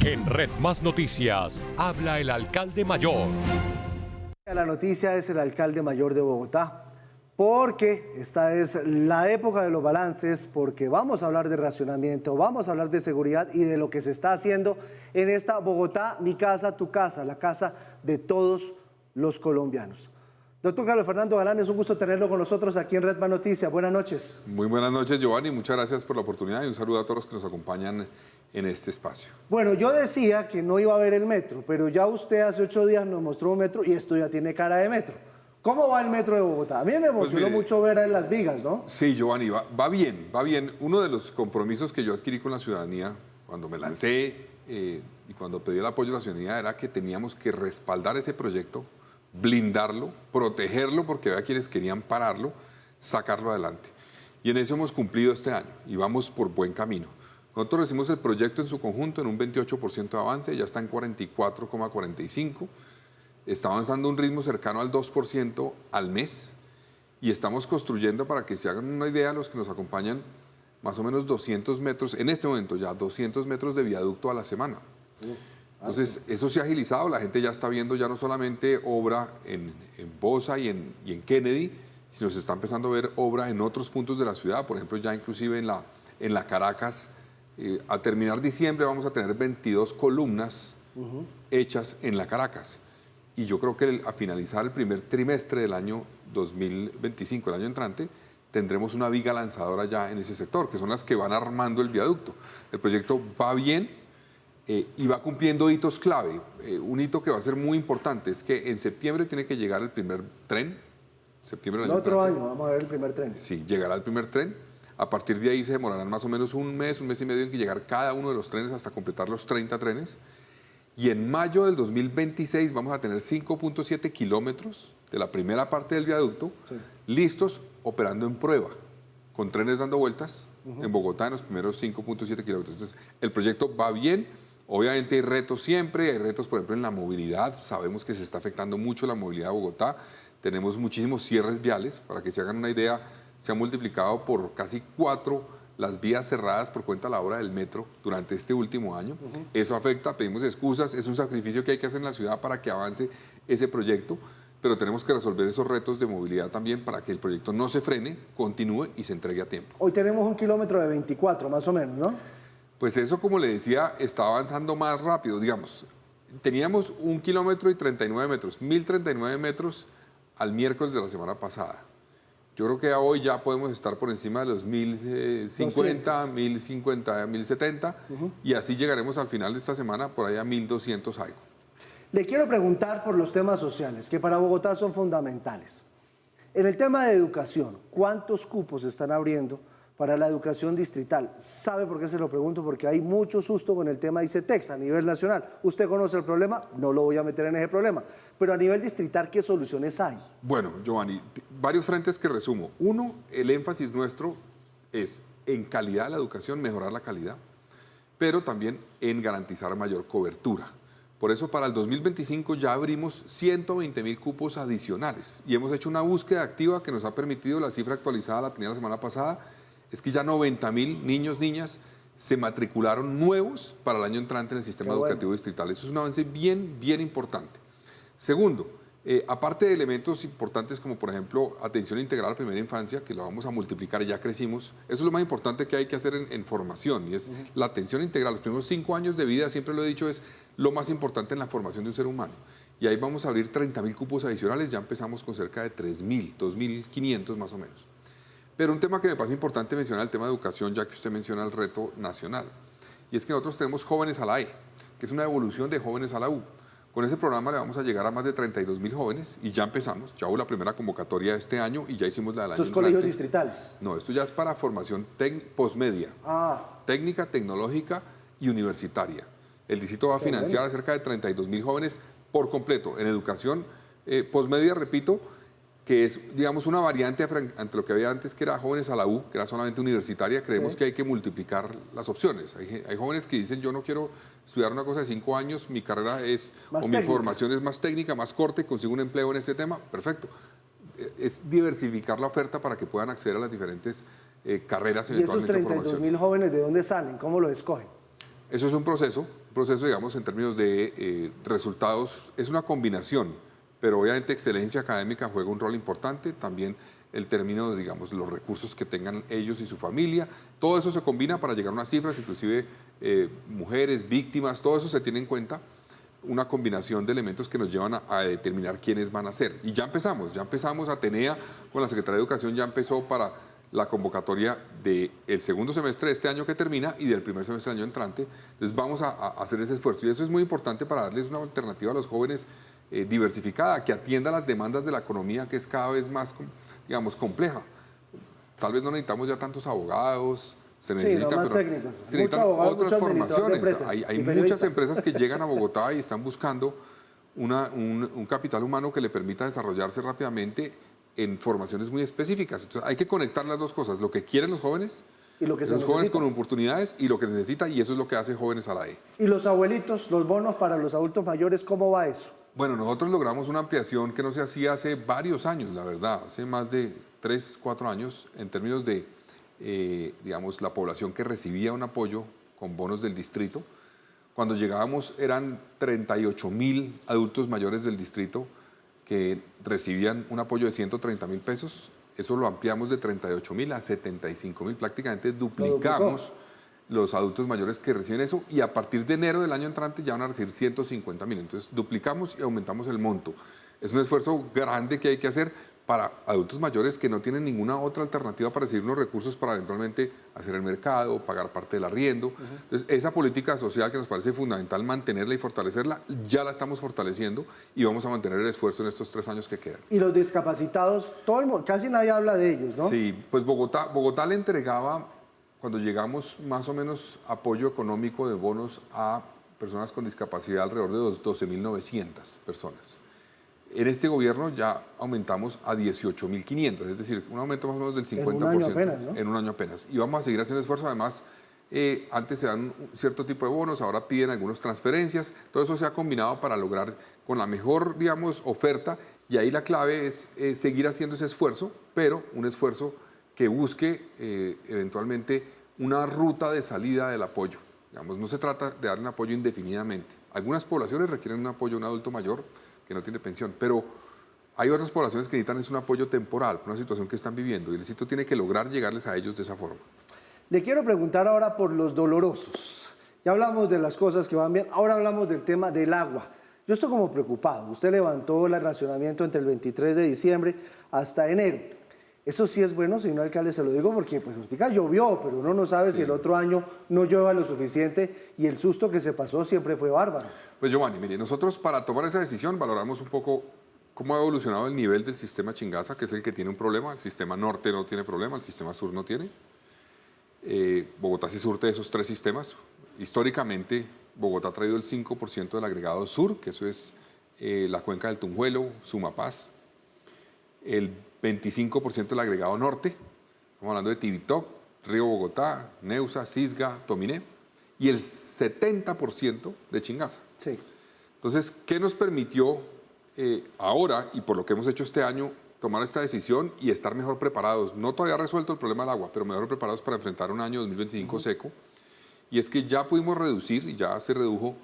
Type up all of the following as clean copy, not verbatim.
En Red Más Noticias, habla el alcalde mayor. La noticia es el alcalde mayor de Bogotá, porque esta es la época de los balances, porque vamos a hablar de racionamiento, vamos a hablar de seguridad y de lo que se está haciendo en esta Bogotá, mi casa, tu casa, la casa de todos los colombianos. Doctor Carlos Fernando Galán, es un gusto tenerlo con nosotros aquí en Red Más Noticias. Buenas noches. Muy buenas noches, Giovanni. Muchas gracias por la oportunidad y un saludo a todos los que nos acompañan en este espacio. Bueno, yo decía que no iba a ver el metro, pero ya usted hace 8 días nos mostró un metro y esto ya tiene cara de metro. ¿Cómo va el metro de Bogotá? A mí me emocionó mucho ver en las vigas, ¿no? Sí, Giovanni, va bien, va bien. Uno de los compromisos que yo adquirí con la ciudadanía cuando me lancé y cuando pedí el apoyo de la ciudadanía era que teníamos que respaldar ese proyecto, blindarlo, protegerlo, porque había quienes querían pararlo, sacarlo adelante. Y en eso hemos cumplido este año y vamos por buen camino. Nosotros recibimos el proyecto en su conjunto en un 28% de avance, ya está en 44,45%. Está avanzando a un ritmo cercano al 2% al mes y estamos construyendo, para que se hagan una idea los que nos acompañan, más o menos 200 metros, en este momento ya 200 metros de viaducto a la semana. Entonces, eso se ha agilizado, la gente ya está viendo ya no solamente obra en Bosa y en Kennedy, sino se está empezando a ver obra en otros puntos de la ciudad, por ejemplo, ya inclusive en la Caracas. A terminar diciembre vamos a tener 22 columnas hechas en la Caracas. Y yo creo que a finalizar el primer trimestre del año 2025, el año entrante, tendremos una viga lanzadora ya en ese sector, que son las que van armando el viaducto. El proyecto va bien y va cumpliendo hitos clave. Un hito que va a ser muy importante es que en septiembre tiene que llegar el primer tren. Septiembre del año otro año vamos a ver el primer tren. Sí, llegará el primer tren. A partir de ahí se demorarán más o menos un mes y medio en que llegar cada uno de los trenes hasta completar los 30 trenes. Y en mayo del 2026 vamos a tener 5.7 kilómetros de la primera parte del viaducto listos operando en prueba, con trenes dando vueltas en Bogotá en los primeros 5.7 kilómetros. Entonces, el proyecto va bien. Obviamente hay retos siempre, hay retos por ejemplo en la movilidad. Sabemos que se está afectando mucho la movilidad de Bogotá. Tenemos muchísimos cierres viales. Para que se hagan una idea, se han multiplicado por casi 4 las vías cerradas por cuenta de la obra del metro durante este último año. Eso afecta, pedimos excusas, es un sacrificio que hay que hacer en la ciudad para que avance ese proyecto, pero tenemos que resolver esos retos de movilidad también para que el proyecto no se frene, continúe y se entregue a tiempo. Hoy tenemos 1 kilómetro de 24 más o menos, ¿no? Pues eso, como le decía, está avanzando más rápido, digamos. Teníamos 1 kilómetro y 39 metros, 1039 metros al miércoles de la semana pasada. Yo creo que hoy ya podemos estar por encima de los 1050, 1050, 1070 y así llegaremos al final de esta semana por ahí a 1200 algo. Le quiero preguntar por los temas sociales, que para Bogotá son fundamentales. En el tema de educación, ¿cuántos cupos se están abriendo para la educación distrital? ¿Sabe por qué se lo pregunto? Porque hay mucho susto con el tema de ICETEX a nivel nacional. Usted conoce el problema, no lo voy a meter en ese problema, pero a nivel distrital, ¿qué soluciones hay? Bueno, Giovanni, varios frentes que resumo. Uno, el énfasis nuestro es en calidad de la educación, mejorar la calidad, pero también en garantizar mayor cobertura. Por eso para el 2025 ya abrimos 120.000 cupos adicionales y hemos hecho una búsqueda activa que nos ha permitido, la cifra actualizada la tenía la semana pasada, es que ya 90.000 niños, niñas se matricularon nuevos para el año entrante en el sistema educativo distrital. Eso es un avance bien, bien importante. Segundo, aparte de elementos importantes como por ejemplo atención integral a la primera infancia, que lo vamos a multiplicar y ya crecimos, eso es lo más importante que hay que hacer en formación y es la atención integral. Los primeros 5 años de vida, siempre lo he dicho, es lo más importante en la formación de un ser humano. Y ahí vamos a abrir 30.000 cupos adicionales, ya empezamos con cerca de 3.000, 2.500 más o menos. Pero un tema que me parece importante mencionar, el tema de educación, ya que usted menciona el reto nacional. Y es que nosotros tenemos Jóvenes a la E, que es una evolución de Jóvenes a la U. Con ese programa le vamos a llegar a más de 32.000 jóvenes y ya empezamos. Ya hubo la primera convocatoria de este año y ya hicimos la del año entrante. ¿Estos colegios distritales? No, esto ya es para formación postmedia, técnica, tecnológica y universitaria. El distrito va a financiar a cerca de 32.000 jóvenes por completo en educación postmedia, repito, que es, digamos, una variante ante lo que había antes, que era Jóvenes a la U, que era solamente universitaria. Creemos que hay que multiplicar las opciones. Hay jóvenes que dicen, yo no quiero estudiar una cosa de 5 años, mi carrera es, más o técnica. Mi formación es más técnica, más corta y consigo un empleo en este tema. Perfecto. Es diversificar la oferta para que puedan acceder a las diferentes carreras. ¿Y esos 32.000 jóvenes de dónde salen? ¿Cómo los escogen? Eso es un proceso, digamos, en términos de resultados, es una combinación, pero obviamente excelencia académica juega un rol importante, también el término, digamos, los recursos que tengan ellos y su familia, todo eso se combina para llegar a unas cifras, inclusive mujeres, víctimas, todo eso se tiene en cuenta, una combinación de elementos que nos llevan a determinar quiénes van a ser. Y ya empezamos, Atenea con la Secretaría de Educación ya empezó para la convocatoria del segundo semestre de este año que termina y del primer semestre del año entrante. Entonces vamos a hacer ese esfuerzo y eso es muy importante para darles una alternativa a los jóvenes diversificada, que atienda las demandas de la economía que es cada vez más, digamos, compleja. Tal vez no necesitamos ya tantos abogados, se necesita, sí, no, más pero técnicos. se necesitan abogado, otras formaciones. Hay muchas empresas que llegan a Bogotá y están buscando un capital humano que le permita desarrollarse rápidamente en formaciones muy específicas. Entonces hay que conectar las dos cosas, lo que quieren los jóvenes, y lo que se los jóvenes necesita. con oportunidades y lo que necesita, y eso es lo que hace Jóvenes a la E. ¿Y los abuelitos, los bonos para los adultos mayores, cómo va eso? Bueno, nosotros logramos una ampliación que no se hacía hace varios años, la verdad, hace más de 3, 4 años, en términos de, digamos, la población que recibía un apoyo con bonos del distrito. Cuando llegábamos eran 38.000 adultos mayores del distrito que recibían un apoyo de 130.000 pesos. Eso lo ampliamos de 38.000 a 75.000, prácticamente duplicamos los adultos mayores que reciben eso y a partir de enero del año entrante ya van a recibir 150.000. Entonces duplicamos y aumentamos el monto. Es un esfuerzo grande que hay que hacer para adultos mayores que no tienen ninguna otra alternativa para recibir unos recursos para eventualmente hacer el mercado, pagar parte del arriendo. Entonces esa política social que nos parece fundamental mantenerla y fortalecerla, ya la estamos fortaleciendo y vamos a mantener el esfuerzo en estos 3 años que quedan. Y los discapacitados, todo el mundo, casi nadie habla de ellos, ¿no? Sí, pues Bogotá le entregaba, cuando llegamos, más o menos apoyo económico de bonos a personas con discapacidad alrededor de 12.900 personas. En este gobierno ya aumentamos a 18.500, es decir, un aumento más o menos del 50%. En un año apenas, ¿no? En un año apenas. Y vamos a seguir haciendo esfuerzo. Además, antes se dan un cierto tipo de bonos, ahora piden algunas transferencias. Todo eso se ha combinado para lograr con la mejor, digamos, oferta. Y ahí la clave es seguir haciendo ese esfuerzo, pero un esfuerzo que busque eventualmente una ruta de salida del apoyo. Digamos, no se trata de darle un apoyo indefinidamente. Algunas poblaciones requieren un apoyo a un adulto mayor que no tiene pensión, pero hay otras poblaciones que necesitan un apoyo temporal por una situación que están viviendo y el distrito tiene que lograr llegarles a ellos de esa forma. Le quiero preguntar ahora por los dolorosos. Ya hablamos de las cosas que van bien, ahora hablamos del tema del agua. Yo estoy como preocupado. Usted levantó el racionamiento entre el 23 de diciembre hasta enero. Eso sí es bueno, señor alcalde, se lo digo porque pues ahorita llovió, pero uno no sabe si el otro año no llueva lo suficiente y el susto que se pasó siempre fue bárbaro. Pues Giovanni, mire, nosotros para tomar esa decisión valoramos un poco cómo ha evolucionado el nivel del sistema Chingaza, que es el que tiene un problema. El sistema norte no tiene problema, el sistema sur no tiene. Bogotá se surte de esos 3 sistemas. Históricamente, Bogotá ha traído el 5% del agregado sur, que eso es la cuenca del Tunjuelo, Sumapaz. El 25% del agregado norte, estamos hablando de Tibitoc, Río Bogotá, Neusa, Cisga, Tominé, y el 70% de Chingaza. Sí. Entonces, ¿qué nos permitió ahora, y por lo que hemos hecho este año, tomar esta decisión y estar mejor preparados? No todavía resuelto el problema del agua, pero mejor preparados para enfrentar un año 2025 seco. Y es que ya pudimos reducir, y ya se redujo,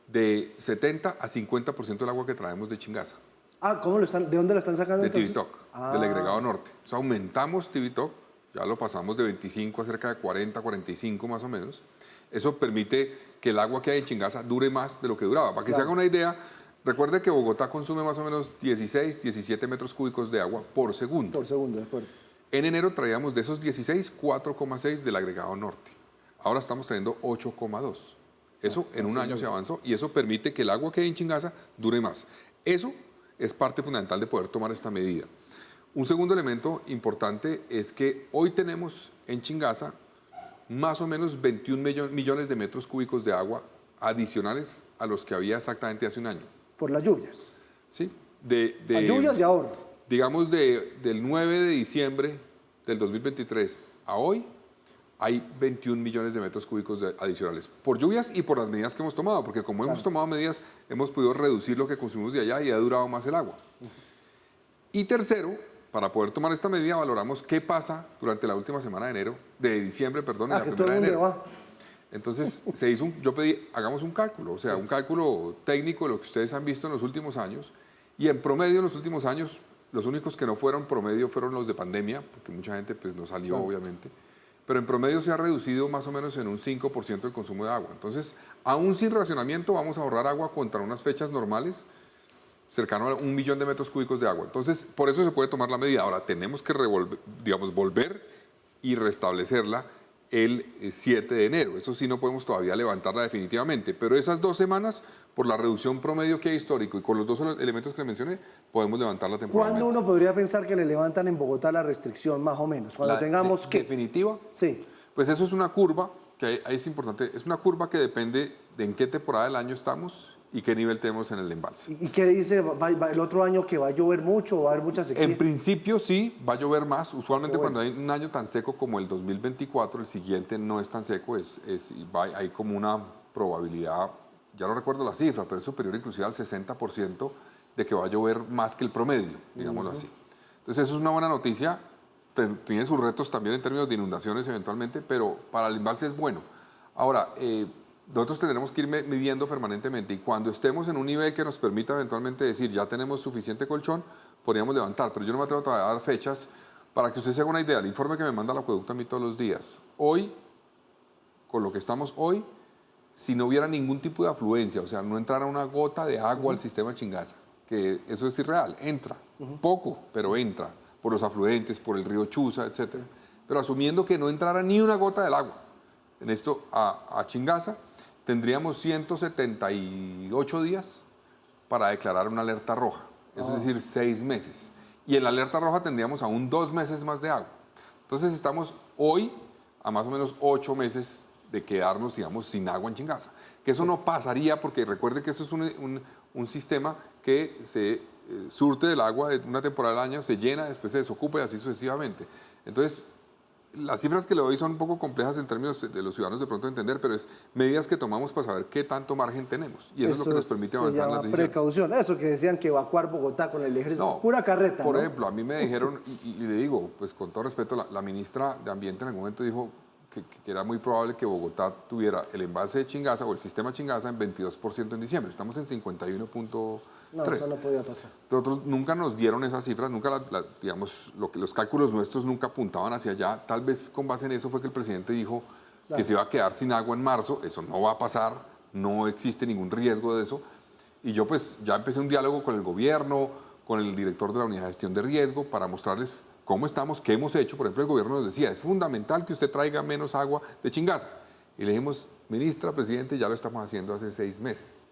de 70 a 50% del agua que traemos de Chingaza. Ah, ¿de dónde la están sacando De entonces? Tibitoc, del agregado norte. O sea, aumentamos Tibitoc, ya lo pasamos de 25 a cerca de 40, 45 más o menos. Eso permite que el agua que hay en Chingaza dure más de lo que duraba. Para que se haga una idea, recuerde que Bogotá consume más o menos 16, 17 metros cúbicos de agua por segundo. Por segundo, de acuerdo. En enero traíamos de esos 16, 4,6 del agregado norte. Ahora estamos trayendo 8,2. Eso en un año se avanzó y eso permite que el agua que hay en Chingaza dure más. Eso es parte fundamental de poder tomar esta medida. Un segundo elemento importante es que hoy tenemos en Chingaza más o menos 21 millones de metros cúbicos de agua adicionales a los que había exactamente hace un año. Por las lluvias. Sí. Las lluvias y ahora. Digamos del 9 de diciembre del 2023 a hoy hay 21 millones de metros cúbicos adicionales por lluvias y por las medidas que hemos tomado, porque como hemos tomado medidas, hemos podido reducir lo que consumimos de allá y ha durado más el agua. Y tercero, para poder tomar esta medida, valoramos qué pasa durante la última semana de diciembre, y la primera de enero. Entonces yo pedí, hagamos un cálculo, o sea, un cálculo técnico de lo que ustedes han visto en los últimos años. Y en promedio, en los últimos años, los únicos que no fueron promedio fueron los de pandemia, porque mucha gente pues no salió, obviamente. Pero en promedio se ha reducido más o menos en un 5% el consumo de agua. Entonces, aún sin racionamiento, vamos a ahorrar agua contra unas fechas normales, cercano a 1 millón de metros cúbicos de agua. Entonces, por eso se puede tomar la medida. Ahora, tenemos que volver y restablecerla el 7 de enero. Eso sí, no podemos todavía levantarla definitivamente, pero esas 2 semanas, por la reducción promedio que hay histórico y con los 2 elementos que le mencioné, podemos levantarla temporalmente. ¿Cuándo uno podría pensar que le levantan en Bogotá la restricción, más o menos? Cuando tengamos ¿qué? ¿Definitiva? Sí. Pues eso es una curva, que es importante, es una curva que depende de en qué temporada del año estamos y qué nivel tenemos en el embalse. ¿Y qué dice el otro año, que va a llover mucho o va a haber mucha sequía? En principio sí, va a llover más. Usualmente cuando hay un año tan seco como el 2024, el siguiente no es tan seco, hay como una probabilidad, ya no recuerdo la cifra, pero es superior inclusive al 60% de que va a llover más que el promedio, digámoslo así. Entonces eso es una buena noticia, tiene sus retos también en términos de inundaciones eventualmente, pero para el embalse es bueno. Ahora, nosotros tendremos que ir midiendo permanentemente y cuando estemos en un nivel que nos permita eventualmente decir ya tenemos suficiente colchón, podríamos levantar, pero yo no me atrevo a dar fechas para que usted se haga una idea. El informe que me manda el acueducto a mí todos los días, hoy, con lo que estamos hoy, si no hubiera ningún tipo de afluencia, o sea, no entrara una gota de agua al sistema Chingaza, que eso es irreal, entra, poco, pero entra, por los afluentes, por el río Chuza, etc. Pero asumiendo que no entrara ni una gota del agua en esto a Chingaza, tendríamos 178 días para declarar una alerta roja, eso es decir, 6 meses. Y en la alerta roja tendríamos aún 2 meses más de agua. Entonces estamos hoy a más o menos 8 meses de quedarnos, digamos, sin agua en Chingaza. Que eso no pasaría porque recuerde que eso es un sistema que se surte del agua de una temporada del año, se llena, después se desocupa y así sucesivamente. Entonces, las cifras que le doy son un poco complejas en términos de los ciudadanos de pronto entender, pero es medidas que tomamos para saber qué tanto margen tenemos. Y eso es lo que nos permite avanzar en las decisiones. Precaución, eso que decían que evacuar Bogotá con el ejército, no, pura carreta. Por ejemplo, a mí me dijeron, y le digo, pues con todo respeto, la ministra de Ambiente en algún momento dijo que era muy probable que Bogotá tuviera el embalse de Chingaza o el sistema Chingaza en 22% en diciembre. Estamos en 51.3. No, eso no podía pasar. Nosotros nunca nos dieron esas cifras, nunca, digamos, los cálculos nuestros nunca apuntaban hacia allá. Tal vez con base en eso fue que el presidente dijo que se iba a quedar sin agua en marzo. Eso no va a pasar, no existe ningún riesgo de eso. Y yo pues ya empecé un diálogo con el gobierno, con el director de la Unidad de Gestión de Riesgo, para mostrarles cómo estamos, qué hemos hecho. Por ejemplo, el gobierno nos decía, es fundamental que usted traiga menos agua de Chingaza. Y le dijimos, ministra, presidente, ya lo estamos haciendo hace 6 meses.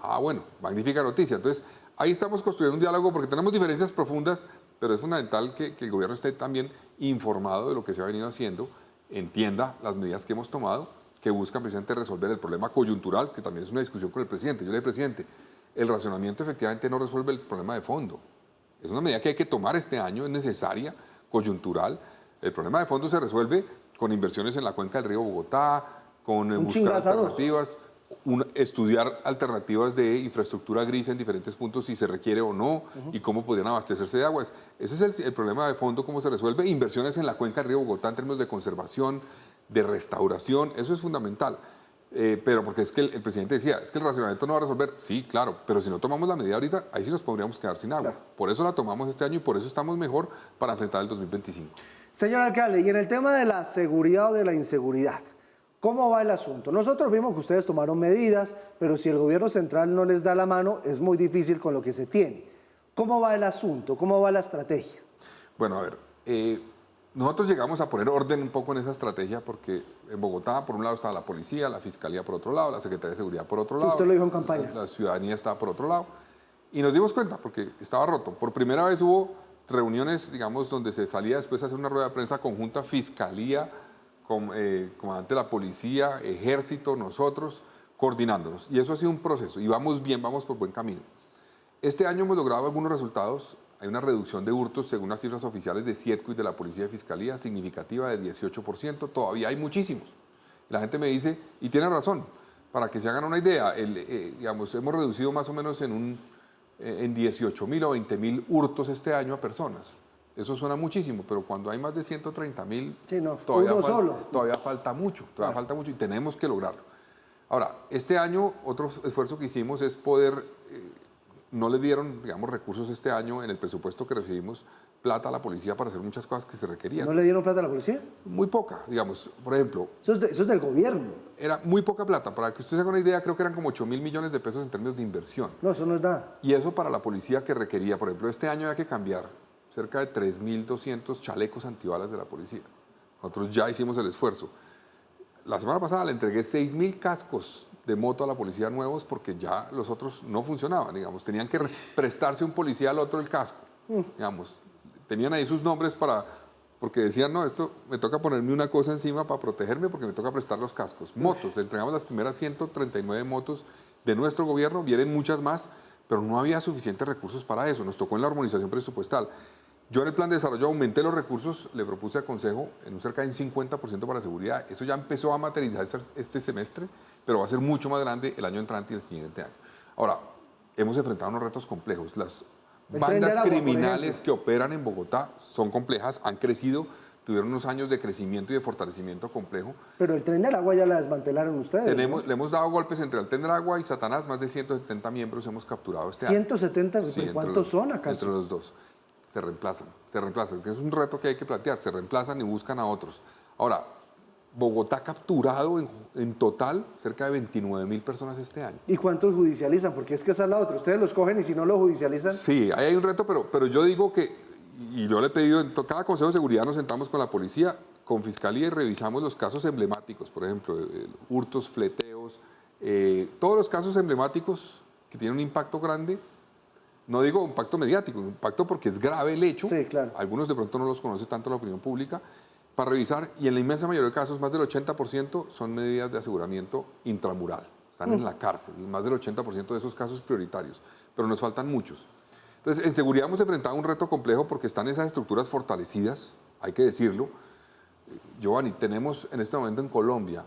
Ah, bueno, magnífica noticia. Entonces, ahí estamos construyendo un diálogo porque tenemos diferencias profundas, pero es fundamental que el gobierno esté también informado de lo que se ha venido haciendo, entienda las medidas que hemos tomado, que buscan precisamente resolver el problema coyuntural, que también es una discusión con el presidente. Yo le dije, presidente, el racionamiento efectivamente no resuelve el problema de fondo. Es una medida que hay que tomar este año, es necesaria, coyuntural. El problema de fondo se resuelve con inversiones en la cuenca del río Bogotá, con buscar alternativas, estudiar alternativas de infraestructura gris en diferentes puntos si se requiere o no y cómo podrían abastecerse de agua. Ese es el problema de fondo, cómo se resuelve. Inversiones en la cuenca del río Bogotá en términos de conservación, de restauración, eso es fundamental. Pero porque es que el presidente decía, es que el racionamiento no va a resolver. Sí, claro, pero si no tomamos la medida ahorita, ahí sí nos podríamos quedar sin agua. Claro. Por eso la tomamos este año y por eso estamos mejor para enfrentar el 2025. Señor alcalde, y en el tema de la seguridad o de la inseguridad, ¿cómo va el asunto? Nosotros vimos que ustedes tomaron medidas, pero si el gobierno central no les da la mano, es muy difícil con lo que se tiene. ¿Cómo va el asunto? ¿Cómo va la estrategia? Bueno, a ver, nosotros llegamos a poner orden un poco en esa estrategia porque en Bogotá, por un lado, estaba la policía, la fiscalía por otro lado, la Secretaría de Seguridad por otro lado. Usted lo dijo en campaña. La ciudadanía estaba por otro lado. Y nos dimos cuenta porque estaba roto. Por primera vez hubo reuniones, digamos, donde se salía después a hacer una rueda de prensa conjunta, fiscalía, comandante de la policía, ejército, nosotros, coordinándonos. Y eso ha sido un proceso y vamos bien, vamos por buen camino. Este año hemos logrado algunos resultados. Hay una reducción de hurtos, según las cifras oficiales de Cietco y de la Policía de Fiscalía, significativa de 18%. Todavía hay muchísimos. La gente me dice, y tiene razón, para que se hagan una idea, digamos, hemos reducido más o menos en 18.000 o 20.000 hurtos este año a personas. eso suena muchísimo, pero cuando hay más de 130.000, Sí, no, todavía, uno solo. todavía falta mucho, falta mucho y tenemos que lograrlo. Ahora, este año otro esfuerzo que hicimos es poder, no le dieron, digamos, recursos este año en el presupuesto que recibimos, plata a la policía para hacer muchas cosas que se requerían. ¿No le dieron plata a la policía? Muy poca, digamos, por ejemplo, Eso es del gobierno. era muy poca plata. Para que usted se haga una idea, creo que eran como 8.000 millones de pesos en términos de inversión. No, eso no es nada. Y eso para la policía que requería, por ejemplo, este año había que cambiar cerca de 3.200 chalecos antibalas de la policía. Nosotros ya hicimos el esfuerzo. La semana pasada le entregué 6.000 cascos de moto a la policía nuevos porque ya los otros no funcionaban, digamos. Tenían que prestarse un policía al otro el casco, digamos. Tenían ahí sus nombres porque decían, no, esto me toca ponerme una cosa encima para protegerme porque me toca prestar los cascos. Motos, le entregamos las primeras 139 motos de nuestro gobierno, vienen muchas más, pero no había suficientes recursos para eso. Nos tocó en la armonización presupuestal. Yo en el plan de desarrollo aumenté los recursos, le propuse al Consejo en un cerca de un 50% para seguridad. Eso ya empezó a materializarse este semestre, pero va a ser mucho más grande el año entrante y el siguiente año. Ahora, hemos enfrentado unos retos complejos. Las bandas criminales que operan en Bogotá son complejas, han crecido, tuvieron unos años de crecimiento y de fortalecimiento complejo. Pero el Tren del Agua ya la desmantelaron ustedes. ¿No? Le hemos dado golpes entre el Tren del Agua y Satanás, más de 170 miembros hemos capturado este año. ¿170? Sí, ¿Cuántos son acaso? Entre los dos. Se reemplazan, que es un reto que hay que plantear, se reemplazan y buscan a otros. Ahora, Bogotá ha capturado en total cerca de 29.000 personas este año. ¿Y cuántos judicializan? Porque es que esa es la otra. Ustedes los cogen y si no los judicializan... Sí, ahí hay un reto, pero yo digo que, y yo le he pedido, en cada Consejo de Seguridad nos sentamos con la policía, con Fiscalía y revisamos los casos emblemáticos, por ejemplo, hurtos, fleteos, todos los casos emblemáticos que tienen un impacto grande. No digo impacto mediático, impacto porque es grave el hecho. Sí, claro. Algunos de pronto no los conoce tanto la opinión pública. Para revisar, y en la inmensa mayoría de casos, más del 80% son medidas de aseguramiento intramural. Están en la cárcel, y más del 80% de esos casos prioritarios. Pero nos faltan muchos. Entonces, en seguridad hemos enfrentado un reto complejo porque están esas estructuras fortalecidas, hay que decirlo. Giovanni, tenemos en este momento en Colombia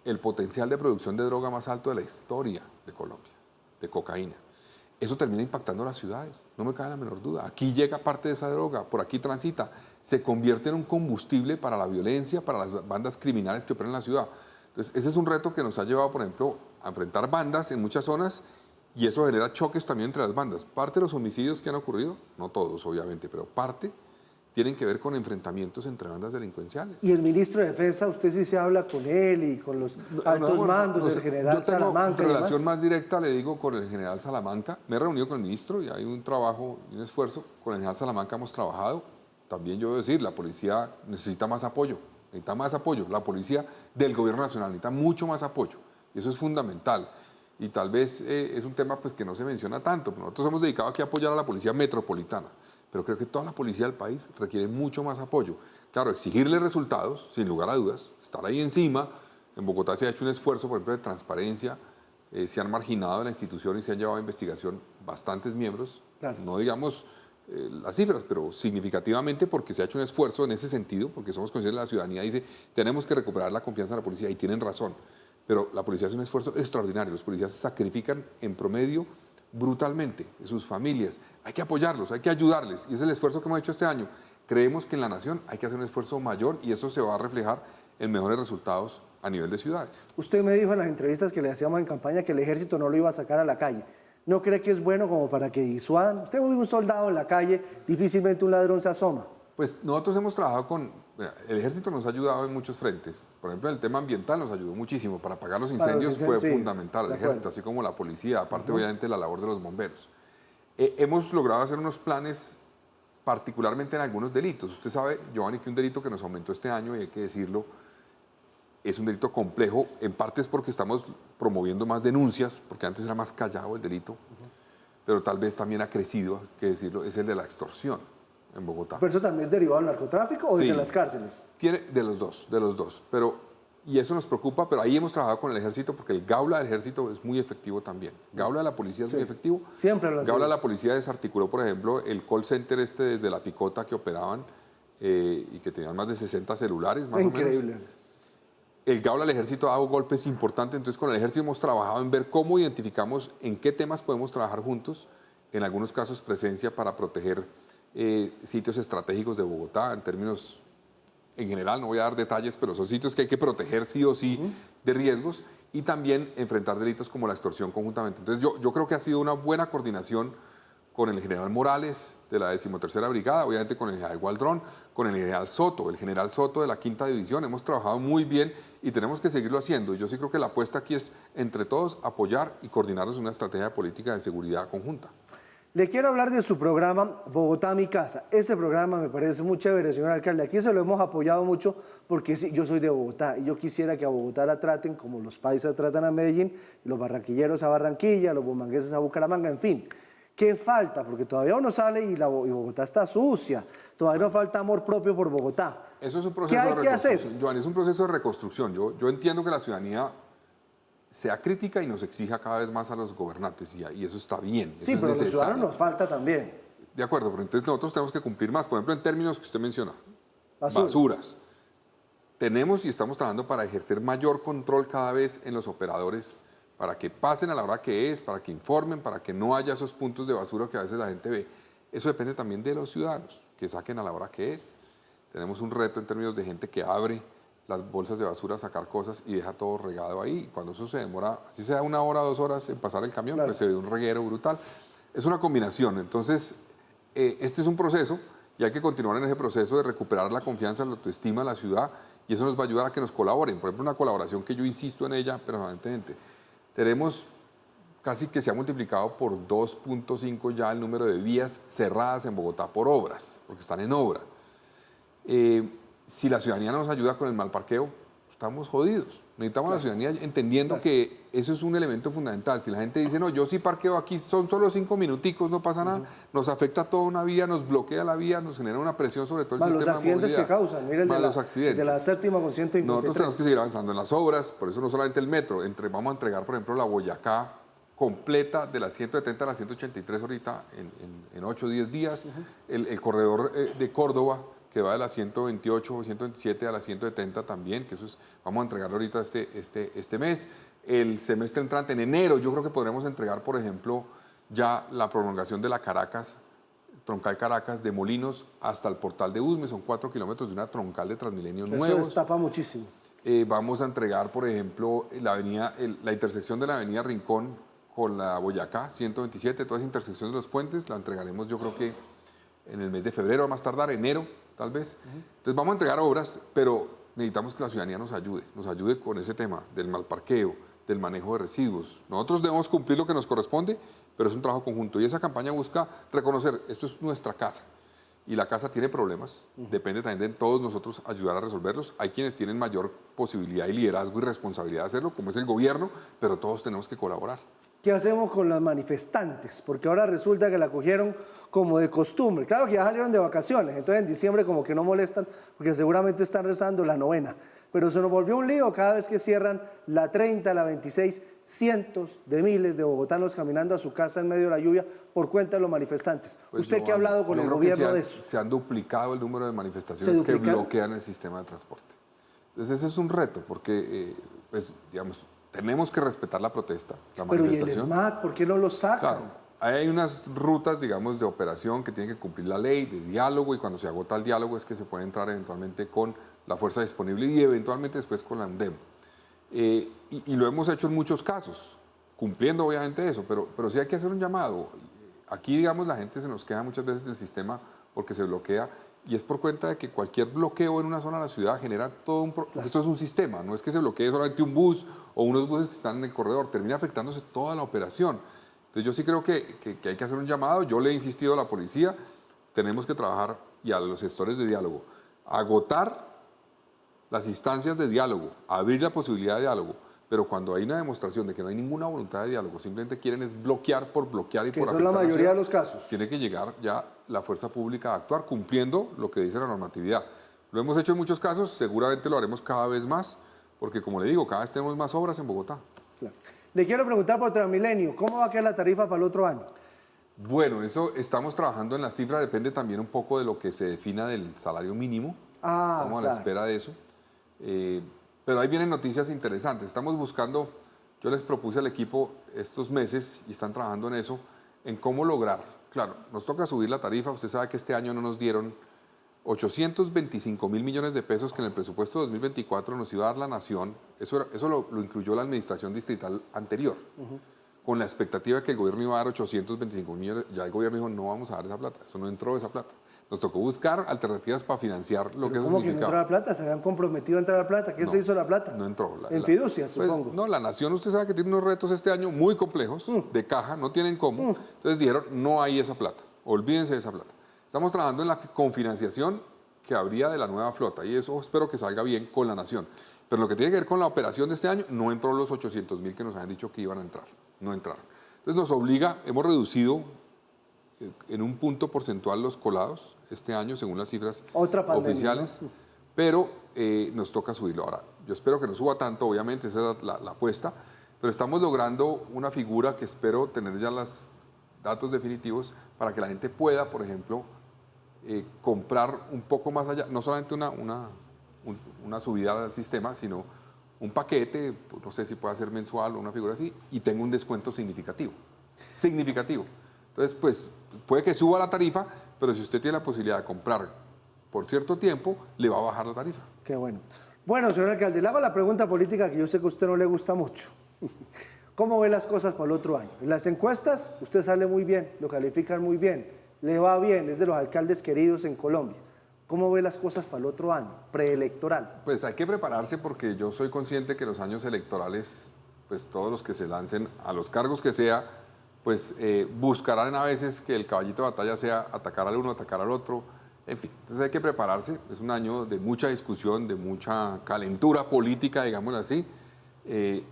el potencial de producción de droga más alto de la historia de Colombia, de cocaína. Eso termina impactando a las ciudades, no me cabe la menor duda. Aquí llega parte de esa droga, por aquí transita, se convierte en un combustible para la violencia, para las bandas criminales que operan en la ciudad. Entonces, ese es un reto que nos ha llevado, por ejemplo, a enfrentar bandas en muchas zonas y eso genera choques también entre las bandas. Parte de los homicidios que han ocurrido, no todos obviamente, pero parte tienen que ver con enfrentamientos entre bandas delincuenciales. Y el ministro de Defensa, usted sí se habla con él y con los altos mandos, el general Salamanca. Yo tengo relación más directa, le digo, con el general Salamanca. Me he reunido con el ministro y hay un trabajo y un esfuerzo. Con el general Salamanca hemos trabajado. También yo debo decir, la policía necesita más apoyo. Necesita más apoyo. La policía del gobierno nacional necesita mucho más apoyo. Y eso es fundamental. Y tal vez es un tema pues, que no se menciona tanto. Pero nosotros hemos dedicado aquí a apoyar a la policía metropolitana. Pero creo que toda la policía del país requiere mucho más apoyo. Claro, exigirle resultados, sin lugar a dudas, estar ahí encima. En Bogotá se ha hecho un esfuerzo, por ejemplo, de transparencia. Se han marginado en la institución y se han llevado a investigación bastantes miembros. Claro. No digamos las cifras, pero significativamente porque se ha hecho un esfuerzo en ese sentido, porque somos conscientes de la ciudadanía, dice, tenemos que recuperar la confianza en la policía, y tienen razón. Pero la policía hace un esfuerzo extraordinario. Los policías se sacrifican en promedio brutalmente, sus familias. Hay que apoyarlos, hay que ayudarles. Y es el esfuerzo que hemos hecho este año. Creemos que en la nación hay que hacer un esfuerzo mayor y eso se va a reflejar en mejores resultados a nivel de ciudades. Usted me dijo en las entrevistas que le hacíamos en campaña que el ejército no lo iba a sacar a la calle. ¿No cree que es bueno como para que disuadan? Usted ve un soldado en la calle, difícilmente un ladrón se asoma. Pues nosotros hemos trabajado el ejército nos ha ayudado en muchos frentes. Por ejemplo, el tema ambiental nos ayudó muchísimo. Para apagar los incendios fue fundamental el ejército, así como la policía, aparte obviamente la labor de los bomberos. Hemos logrado hacer unos planes particularmente en algunos delitos. Usted sabe, Giovanni, que un delito que nos aumentó este año, y hay que decirlo, es un delito complejo. En parte es porque estamos promoviendo más denuncias, porque antes era más callado el delito, pero tal vez también ha crecido, hay que decirlo, es el de la extorsión en Bogotá. ¿Pero eso también es derivado del narcotráfico o de las cárceles? Tiene de los dos. Y eso nos preocupa, pero ahí hemos trabajado con el ejército porque el Gaula del ejército es muy efectivo también. Gaula de la policía es muy efectivo. Siempre lo ha sido. Gaula de la policía desarticuló, por ejemplo, el call center desde La Picota que operaban y que tenían más de 60 celulares, más o menos. Increíble. El Gaula del ejército ha dado golpes importantes, entonces con el ejército hemos trabajado en ver cómo identificamos en qué temas podemos trabajar juntos, en algunos casos presencia para proteger sitios estratégicos de Bogotá, en términos, en general, no voy a dar detalles, pero son sitios que hay que proteger sí o sí de riesgos, y también enfrentar delitos como la extorsión conjuntamente. Entonces yo creo que ha sido una buena coordinación con el general Morales de la 13ª Brigada, obviamente con el general Gualdrón, con el general Soto de la 5ª División. Hemos trabajado muy bien y tenemos que seguirlo haciendo. Y yo sí creo que la apuesta aquí es, entre todos, apoyar y coordinarnos en una estrategia de política de seguridad conjunta. Le quiero hablar de su programa Bogotá, mi casa. Ese programa me parece muy chévere, señor alcalde. Aquí se lo hemos apoyado mucho porque sí, yo soy de Bogotá y yo quisiera que a Bogotá la traten como los paisas tratan a Medellín, y los barranquilleros a Barranquilla, los bumangueses a Bucaramanga, en fin. ¿Qué falta? Porque todavía uno sale y Bogotá está sucia. Todavía nos falta amor propio por Bogotá. Eso es un proceso ¿Qué hay que hacer? Giovanni, es un proceso de reconstrucción. Yo entiendo que la ciudadanía sea crítica y nos exija cada vez más a los gobernantes, y eso está bien. Sí, eso pero es a los necesario. ciudadanos nos falta también. De acuerdo, pero entonces nosotros tenemos que cumplir más. Por ejemplo, en términos que usted menciona, Basuras. basuras. Tenemos y estamos trabajando para ejercer mayor control cada vez en los operadores, para que pasen a la hora que es, para que informen, para que no haya esos puntos de basura que a veces la gente ve. Eso depende también de los ciudadanos, que saquen a la hora que es. Tenemos un reto en términos de gente que abre las bolsas de basura a sacar cosas y deja todo regado ahí. Cuando eso se demora, así sea 1 hora, 2 horas en pasar el camión, Claro. pues se ve un reguero brutal. Es una combinación. Entonces, este es un proceso y hay que continuar en ese proceso de recuperar la confianza, la autoestima de la ciudad, y eso nos va a ayudar a que nos colaboren. Por ejemplo, una colaboración que yo insisto en ella permanentemente. Tenemos casi que se ha multiplicado por 2.5 ya el número de vías cerradas en Bogotá por obras, porque están en obra. Si la ciudadanía nos ayuda con el mal parqueo, estamos jodidos. Necesitamos a la ciudadanía entendiendo que eso es un elemento fundamental. Si la gente dice, no, yo sí parqueo aquí, son solo 5 minuticos, no pasa nada, nos afecta toda una vía, nos bloquea la vía, nos genera una presión sobre todo el Más sistema los accidentes de que movilidad. causan. Mira el Más de la, los accidentes. de la 7ª con 153. Nosotros tenemos que seguir avanzando en las obras, por eso no solamente el metro, vamos a entregar, por ejemplo, la Boyacá completa de la 170 a la 183 ahorita en 8 o 10 días, el corredor de Córdoba, que va de la 128 o 127 a la 170 también, que eso es, vamos a entregarlo ahorita este mes. El semestre entrante, en enero, yo creo que podremos entregar, por ejemplo, ya la prolongación de la Caracas, troncal Caracas, de Molinos hasta el portal de Usme, son 4 kilómetros de una troncal de Transmilenio nuevos. Eso destapa muchísimo. Vamos a entregar, por ejemplo, la intersección de la avenida Rincón con la Boyacá, 127, toda esa intersección de los puentes, la entregaremos yo creo que en el mes de febrero, a más tardar, enero, tal vez. Entonces vamos a entregar obras, pero necesitamos que la ciudadanía nos ayude con ese tema del mal parqueo, del manejo de residuos. Nosotros debemos cumplir lo que nos corresponde, pero es un trabajo conjunto. Y esa campaña busca reconocer, esto es nuestra casa, y la casa tiene problemas, depende también de todos nosotros ayudar a resolverlos. Hay quienes tienen mayor posibilidad y liderazgo y responsabilidad de hacerlo, como es el gobierno, pero todos tenemos que colaborar. ¿Qué hacemos con los manifestantes? Porque ahora resulta que la cogieron como de costumbre. Claro que ya salieron de vacaciones, entonces en diciembre como que no molestan porque seguramente están rezando la novena. Pero se nos volvió un lío cada vez que cierran la 30, la 26, cientos de miles de bogotanos caminando a su casa en medio de la lluvia por cuenta de los manifestantes. Pues ¿Usted qué ha hablado con el gobierno de eso? Se han duplicado el número de manifestaciones que bloquean el sistema de transporte. Entonces ese es un reto porque, pues, digamos, tenemos que respetar la protesta, la manifestación. Pero ¿y el SMAT? ¿Por qué no lo sacan? Claro, hay unas rutas, digamos, de operación que tienen que cumplir la ley, de diálogo, y cuando se agota el diálogo es que se puede entrar eventualmente con la fuerza disponible y eventualmente después con la ANDEM. Y lo hemos hecho en muchos casos, cumpliendo obviamente eso, pero sí hay que hacer un llamado. Aquí, digamos, la gente se nos queda muchas veces del sistema porque se bloquea, y es por cuenta de que cualquier bloqueo en una zona de la ciudad genera todo un... Claro. Esto es un sistema, no es que se bloquee solamente un bus o unos buses que están en el corredor, termina afectándose toda la operación. Entonces yo sí creo que hay que hacer un llamado. Yo le he insistido a la policía, tenemos que trabajar, y a los gestores de diálogo, agotar las instancias de diálogo, abrir la posibilidad de diálogo, pero cuando hay una demostración de que no hay ninguna voluntad de diálogo, simplemente quieren es bloquear por bloquear y por afectar. Eso es la mayoría de los casos. Tiene que llegar ya la fuerza pública a actuar cumpliendo lo que dice la normatividad. Lo hemos hecho en muchos casos, seguramente lo haremos cada vez más, porque como le digo, cada vez tenemos más obras en Bogotá. Claro. Le quiero preguntar por Transmilenio, ¿cómo va a quedar la tarifa para el otro año? Bueno, eso estamos trabajando en la cifra, depende también un poco de lo que se defina del salario mínimo. Estamos a la espera de eso. Pero ahí vienen noticias interesantes. Estamos buscando, yo les propuse al equipo estos meses, y están trabajando en eso, en cómo lograr Claro, nos toca subir la tarifa. Usted sabe que este año no nos dieron 825.000 millones de pesos que en el presupuesto de 2024 nos iba a dar la Nación. Eso lo incluyó la administración distrital anterior, con la expectativa de que el gobierno iba a dar 825 millones. Ya el gobierno dijo, no vamos a dar esa plata. Eso no entró esa plata. Nos tocó buscar alternativas para financiar lo que eso significaba. ¿Cómo que no entró la plata? ¿Se habían comprometido a entrar la plata? ¿Qué se hizo la plata? No entró. En fiducias, supongo. No, la Nación, usted sabe que tiene unos retos este año muy complejos, de caja, no tienen cómo. Entonces dijeron, no hay esa plata, olvídense de esa plata. Estamos trabajando en la confinanciación que habría de la nueva flota y eso espero que salga bien con la Nación. Pero lo que tiene que ver con la operación de este año, no entró los 800.000 que nos habían dicho que iban a entrar, no entraron. Entonces nos obliga, hemos reducido en un punto porcentual los colados este año, según las cifras oficiales, ¿no? Pero nos toca subirlo. Ahora, yo espero que no suba tanto, obviamente, esa es la apuesta, pero estamos logrando una figura que espero tener ya los datos definitivos para que la gente pueda, por ejemplo, comprar un poco más allá, no solamente una subida al sistema, sino un paquete, no sé si puede ser mensual o una figura así, y tenga un descuento significativo. Significativo. Entonces, pues, puede que suba la tarifa, pero si usted tiene la posibilidad de comprar por cierto tiempo, le va a bajar la tarifa. Qué bueno. Bueno, señor alcalde, le hago la pregunta política que yo sé que a usted no le gusta mucho. ¿Cómo ve las cosas para el otro año? En las encuestas, usted sale muy bien, lo califican muy bien, le va bien, es de los alcaldes queridos en Colombia. ¿Cómo ve las cosas para el otro año, preelectoral? Pues hay que prepararse porque yo soy consciente que los años electorales, pues todos los que se lancen a los cargos que sea, pues buscarán a veces que el caballito de batalla sea atacar al uno, atacar al otro, en fin. Entonces hay que prepararse, es un año de mucha discusión, de mucha calentura política, digámoslo así.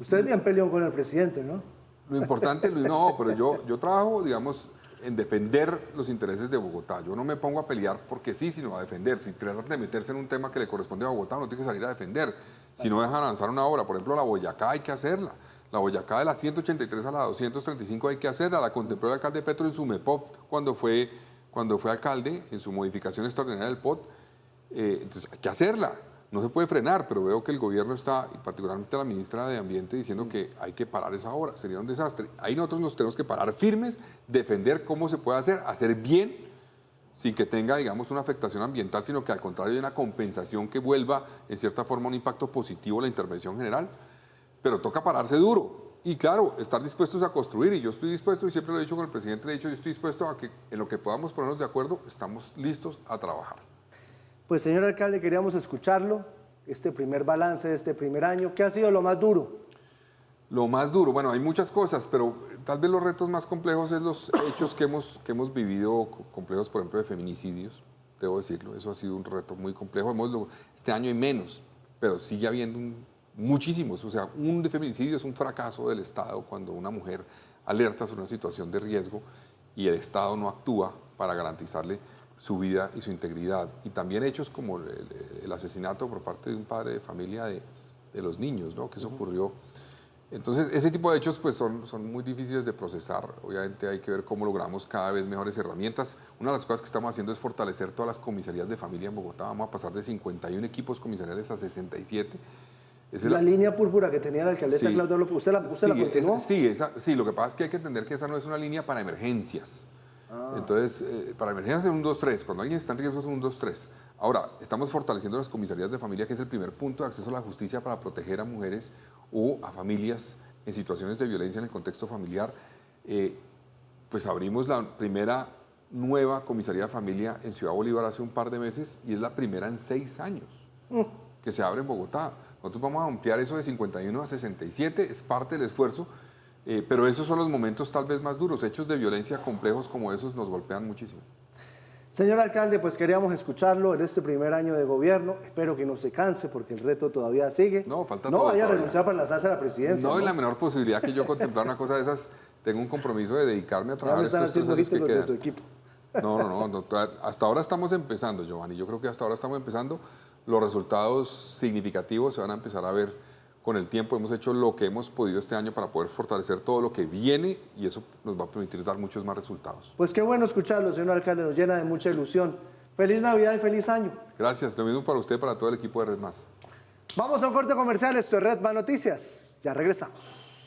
Usted es bien peleón con el presidente, ¿no? Lo importante, no, pero yo trabajo, digamos, en defender los intereses de Bogotá. Yo no me pongo a pelear porque sí, sino a defender. Si tratan de meterse en un tema que le corresponde a Bogotá, no tiene que salir a defender. Si no dejan avanzar una obra, por ejemplo, la Boyacá hay que hacerla. La Boyacá de la 183 a la 235 hay que hacerla. La contempló el alcalde Petro en su MEPOP cuando fue alcalde, en su modificación extraordinaria del POT. Entonces hay que hacerla. No se puede frenar, pero veo que el gobierno está, y particularmente la ministra de Ambiente, diciendo que hay que parar esa obra, sería un desastre. Ahí nosotros nos tenemos que parar firmes, defender cómo se puede hacer bien, sin que tenga, digamos, una afectación ambiental, sino que al contrario hay una compensación que vuelva, en cierta forma, un impacto positivo a la intervención general. Pero toca pararse duro. Y claro, estar dispuestos a construir, y yo estoy dispuesto, y siempre lo he dicho con el presidente, le he dicho, yo estoy dispuesto a que en lo que podamos ponernos de acuerdo, estamos listos a trabajar. Pues señor alcalde, queríamos escucharlo, este primer balance de este primer año. ¿Qué ha sido lo más duro? Lo más duro, bueno, hay muchas cosas, pero tal vez los retos más complejos es los hechos que hemos vivido, complejos, por ejemplo, de feminicidios, debo decirlo, eso ha sido un reto muy complejo. Este año hay menos, pero sigue habiendo muchísimos, o sea, un feminicidio es un fracaso del Estado cuando una mujer alerta sobre una situación de riesgo y el Estado no actúa para garantizarle su vida y su integridad. Y también hechos como el asesinato por parte de un padre de familia de los niños, ¿no? Que eso ocurrió. Entonces, ese tipo de hechos pues son muy difíciles de procesar. Obviamente hay que ver cómo logramos cada vez mejores herramientas. Una de las cosas que estamos haciendo es fortalecer todas las comisarías de familia en Bogotá. Vamos a pasar de 51 equipos comisariales a 67. La línea púrpura que tenía la alcaldesa Claudia López, ¿usted la continuó? Sí, lo que pasa es que hay que entender que esa no es una línea para emergencias. Entonces, para emergencias es un 2-3, cuando alguien está en riesgo es un 1-2-3. Ahora, estamos fortaleciendo las comisarías de familia, que es el primer punto de acceso a la justicia para proteger a mujeres o a familias en situaciones de violencia en el contexto familiar. Pues abrimos la primera nueva comisaría de familia en Ciudad Bolívar hace un par de meses y es la primera en 6 años que se abre en Bogotá. Nosotros vamos a ampliar eso de 51 a 67, es parte del esfuerzo. Pero esos son los momentos tal vez más duros. Hechos de violencia complejos como esos nos golpean muchísimo. Señor alcalde, pues queríamos escucharlo en este primer año de gobierno. Espero que no se canse porque el reto todavía sigue. No, falta No todo vaya a todavía. renunciar para lanzarse a la presidencia. No hay la menor posibilidad que yo contemplar una cosa de esas. Tengo un compromiso de dedicarme a Ya trabajar me están estos 3 haciendo años que los de quedan. su equipo. No, hasta ahora estamos empezando, Giovanni. Yo creo que hasta ahora estamos empezando. Los resultados significativos se van a empezar a ver con el tiempo. Hemos hecho lo que hemos podido este año para poder fortalecer todo lo que viene y eso nos va a permitir dar muchos más resultados. Pues qué bueno escucharlo, señor alcalde, nos llena de mucha ilusión. Feliz Navidad y feliz año. Gracias, lo mismo para usted y para todo el equipo de Red Más. Vamos a un corte comercial, esto es Red Más Noticias. Ya regresamos.